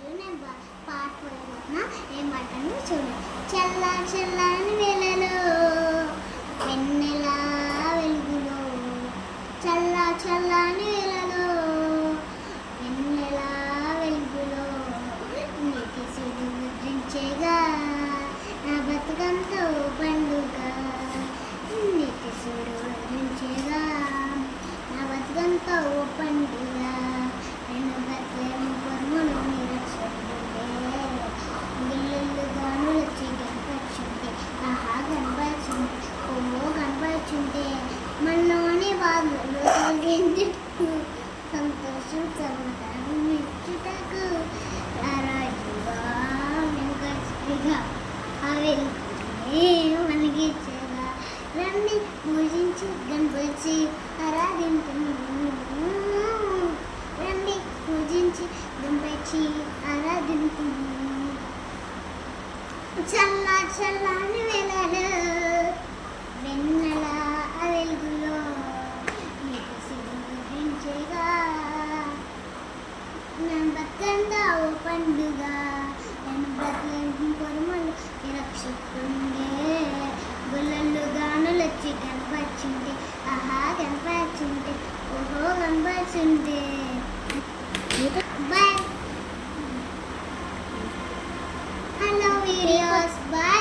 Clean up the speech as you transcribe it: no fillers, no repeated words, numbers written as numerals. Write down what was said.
ఈరోజు నేను పాట పాడబోతున్నా. ఏం పాటను చూడు. చల్ల చల్లని వేళలో వెన్నెల వెలుగులో, చల్ల చల్లని వేళలో వెన్నెల వెలుగులో నీటి సుడు ముద్రించేగా నా బతుకంతో పండుగ. నీటి సుడు ముద్రించేగా నా బతుకంతో పండుగ. నేను బతులేము పొరుములు నిరక్షించుంటే గిల్లు గానులు వచ్చి కనపరుచుంటే, ఆహా కనపరుచుంటే, ఓ కనపరుచుంటే మనలోని బాధలు తొలగించుటకు సంతోషం సమాధానం ఇచ్చుటకు రారాజుగా వెంకటగా వెళ్తే మనకిచ్చేగా రండి పూజించి గణపతి ఆరాధించుము. రండి పూజించి గణపతి ఆరాధించుము. చల్ల చల్లని వేళలో వెన్నెల వెలుగులో నీకు సిగ్గుగా నా బతుకంతా ఓ పండుగ. నేను బతులేని పొరుమలు రక్షిస్తుండే గుళ్ళల్లో గానులు వచ్చి కనపరుచుంటే, ఆహా కనపరుచుంటే, ఓహో కనపరుచుంటే. బాయ్. Hello videos bye.